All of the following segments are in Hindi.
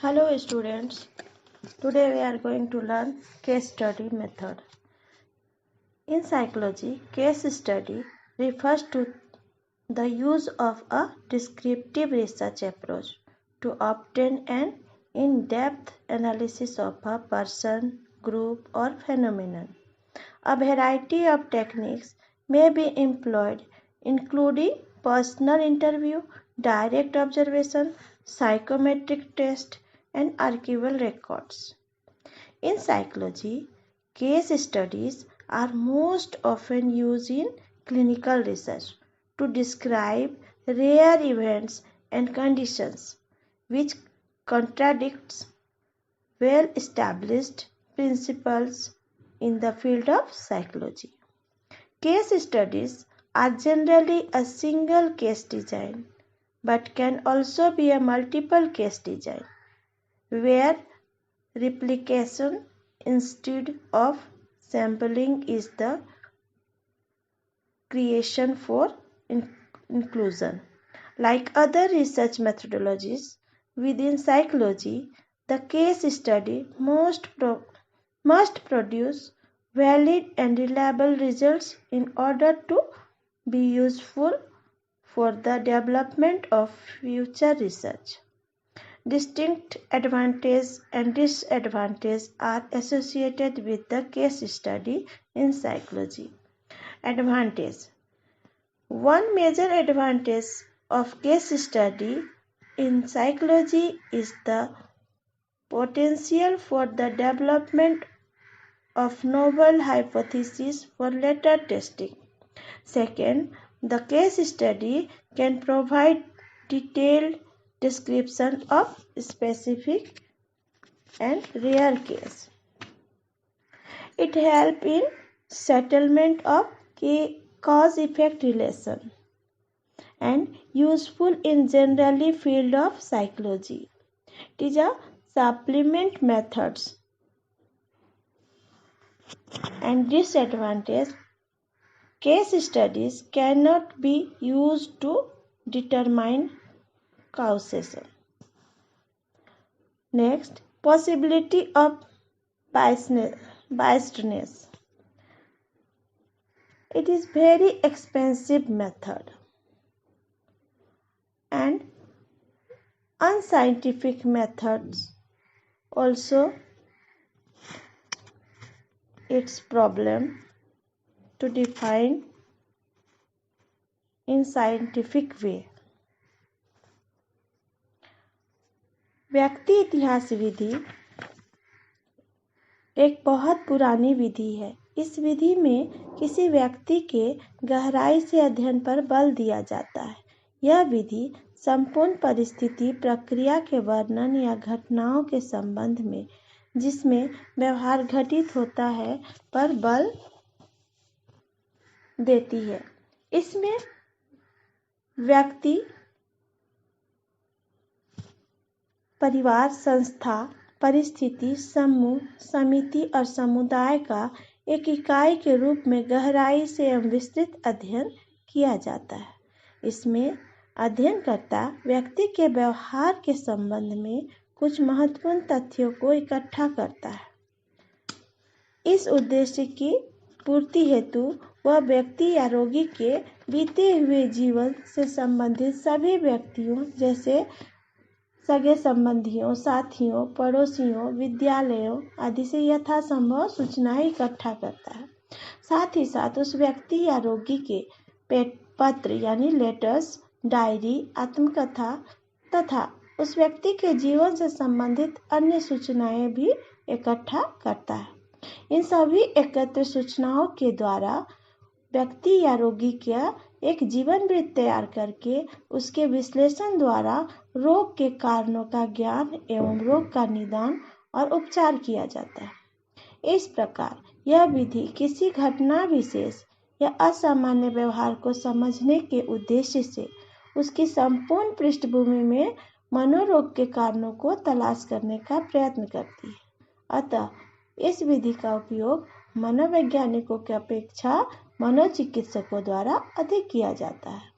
Hello students, today we are going to learn case study method. In psychology, case study refers to the use of a descriptive research approach to obtain an in-depth analysis of a person, group or phenomenon. A variety of techniques may be employed including personal interview, direct observation, psychometric test, and archival records. In psychology, case studies are most often used in clinical research to describe rare events and conditions which contradicts well-established principles in the field of psychology. Case studies are generally a single case design but can also be a multiple case design where replication instead of sampling is the creation for inclusion. Like other research methodologies within psychology, the case study must produce valid and reliable results in order to be useful for the development of future research. Distinct advantages and disadvantages are associated with the case study in psychology. Advantage. One major advantage of case study in psychology is the potential for the development of novel hypotheses for later testing. Second, the case study can provide detailed description of specific and rare case. It helps in settlement of cause-effect relation and useful in generally field of psychology. It is a supplement methods and disadvantage. Case studies cannot be used to determine causation. Next, possibility of biasness. It is very expensive method and unscientific methods also its problem to define in scientific way. व्यक्ति इतिहास विधि एक बहुत पुरानी विधि है। इस विधि में किसी व्यक्ति के गहराई से अध्ययन पर बल दिया जाता है। यह विधि संपूर्ण परिस्थिति प्रक्रिया के वर्णन या घटनाओं के संबंध में जिसमें व्यवहार घटित होता है पर बल देती है। इसमें व्यक्ति, परिवार, संस्था, परिस्थिति, समूह, समिति और समुदाय का एक इकाई के रूप में गहराई से एवं विस्तृत अध्ययन किया जाता है। इसमें अध्ययनकर्ता व्यक्ति के व्यवहार के संबंध में कुछ महत्वपूर्ण तथ्यों को इकट्ठा करता है। इस उद्देश्य की पूर्ति हेतु वह व्यक्ति या रोगी के बीते हुए जीवन से संबंधित सभी व्यक्तियों जैसे सगे संबंधियों, साथियों, पड़ोसियों, विद्यालयों आदि से यथासंभव सूचनाएं इकट्ठा करता है। साथ ही साथ उस व्यक्ति या रोगी के पत्र यानी लेटर्स, डायरी, आत्मकथा तथा उस व्यक्ति के जीवन से संबंधित अन्य सूचनाएं भी इकट्ठा करता है। इन सभी एकत्र सूचनाओं के द्वारा व्यक्ति या रोगी का एक जीवन वृत्त तैयार करके उसके विश्लेषण द्वारा रोग के कारणों का ज्ञान एवं रोग का निदान और उपचार किया जाता है। इस प्रकार यह विधि किसी घटना विशेष या असामान्य व्यवहार को समझने के उद्देश्य से उसकी संपूर्ण पृष्ठभूमि में मनोरोग के कारणों को तलाश करने का प्रयत्न करती है। अतः इस विधि का उपयोग मनोवैज्ञानिकों की अपेक्षा मनोचिकित्सकों द्वारा अधिक किया जाता है।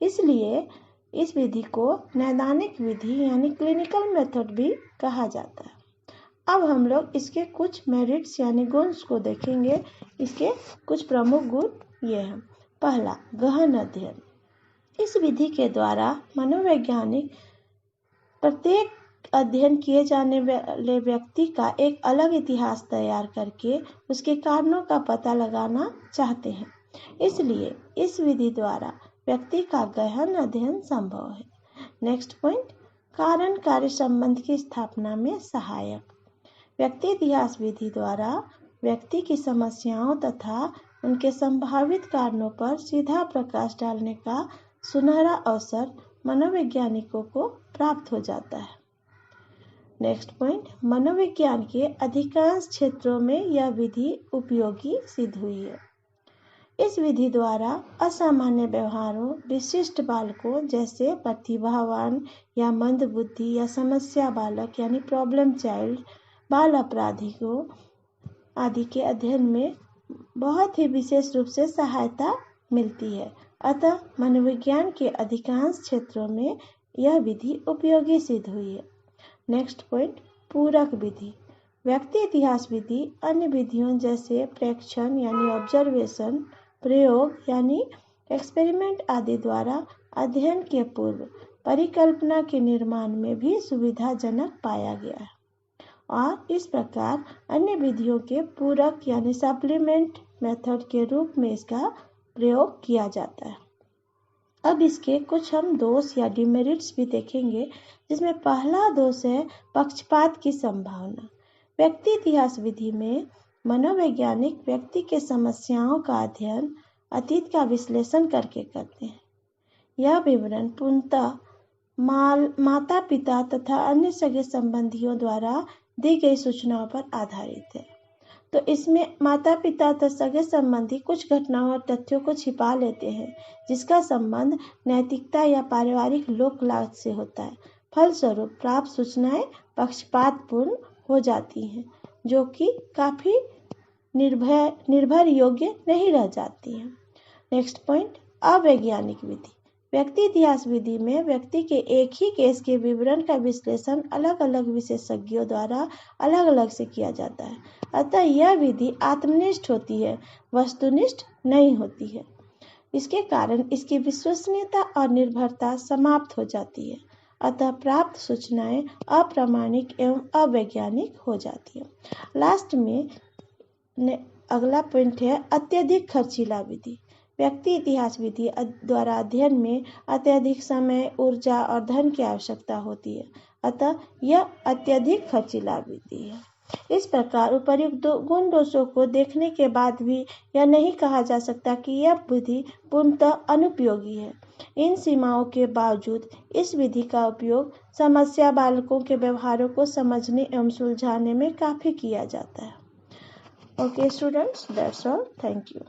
इसलिए इस विधि को नैदानिक विधि यानी क्लिनिकल मेथड भी कहा जाता है। अब हम लोग इसके कुछ मेरिट्स यानी गुण को देखेंगे। इसके कुछ प्रमुख गुण ये हैं। पहला, गहन अध्ययन। इस विधि के द्वारा मनोवैज्ञानिक प्रत्येक अध्ययन किए जाने वाले व्यक्ति का एक अलग इतिहास तैयार करके उसके कारणों का पता लगाना चाहते हैं। इसलिए इस विधि द्वारा व्यक्ति का गहन अध्ययन संभव है। नेक्स्ट पॉइंट, कारण कार्य संबंध की स्थापना में सहायक। व्यक्ति इतिहास विधि द्वारा व्यक्ति की समस्याओं तथा उनके संभावित कारणों पर सीधा प्रकाश डालने का सुनहरा अवसर मनोवैज्ञानिकों को प्राप्त हो जाता है। नेक्स्ट पॉइंट, मनोविज्ञान के अधिकांश क्षेत्रों में यह विधि उपयोगी सिद्ध हुई है। इस विधि द्वारा असामान्य व्यवहारों, विशिष्ट बालकों जैसे प्रतिभावान या मंद बुद्धि या समस्या बालक यानी प्रॉब्लम चाइल्ड, बाल अपराधियों आदि के अध्ययन में बहुत ही विशेष रूप से सहायता मिलती है। अतः मनोविज्ञान के अधिकांश क्षेत्रों में यह विधि उपयोगी सिद्ध हुई है। नेक्स्ट पॉइंट, पूरक विधि। व्यक्ति इतिहास विधि अन्य विधियों जैसे प्रेक्षण यानी ऑब्जर्वेशन, प्रयोग यानी एक्सपेरिमेंट आदि द्वारा अध्ययन के पूर्व परिकल्पना के निर्माण में भी सुविधाजनक पाया गया है और इस प्रकार अन्य विधियों के पूरक यानी सप्लीमेंट मेथड के रूप में इसका प्रयोग किया जाता है। अब इसके कुछ हम दोष या डिमेरिट्स भी देखेंगे, जिसमें पहला दोष है पक्षपात की संभावना। व्यक्ति इतिहास विधि में मनोवैज्ञानिक व्यक्ति के समस्याओं का अध्ययन अतीत का विश्लेषण करके करते हैं। यह विवरण पूर्णतः माता पिता तथा अन्य सगे संबंधियों द्वारा दी गई सूचनाओं पर आधारित है। तो इसमें माता पिता तथा सगे संबंधी कुछ घटनाओं और तथ्यों को छिपा लेते हैं, जिसका संबंध नैतिकता या पारिवारिक लोक लाभ से होता है। फलस्वरूप प्राप्त सूचनाएं पक्षपातपूर्ण हो जाती हैं, जो कि काफी निर्भर योग्य नहीं रह जाती हैं। नेक्स्ट पॉइंट, अवैज्ञानिक विधि। व्यक्ति इतिहास विधि में व्यक्ति के एक ही केस के विवरण का विश्लेषण अलग अलग विशेषज्ञों द्वारा अलग अलग से किया जाता है। अतः यह विधि आत्मनिष्ठ होती है, वस्तुनिष्ठ नहीं होती है। इसके कारण इसकी विश्वसनीयता और निर्भरता समाप्त हो जाती है। अतः प्राप्त सूचनाएं अप्रामाणिक एवं अवैज्ञानिक हो जाती है। लास्ट में अगला पॉइंट है अत्यधिक खर्चीला विधि। व्यक्ति इतिहास विधि द्वारा अध्ययन में अत्यधिक समय, ऊर्जा और धन की आवश्यकता होती है। अतः यह अत्यधिक खर्चीला विधि है। इस प्रकार उपर्युक्त गुण दोषों को देखने के बाद भी यह नहीं कहा जा सकता कि यह विधि पूर्णतः अनुपयोगी है। इन सीमाओं के बावजूद इस विधि का उपयोग समस्या बालकों के व्यवहारों को समझने एवं सुलझाने में काफी किया जाता है। Okay students, that's all. Thank you.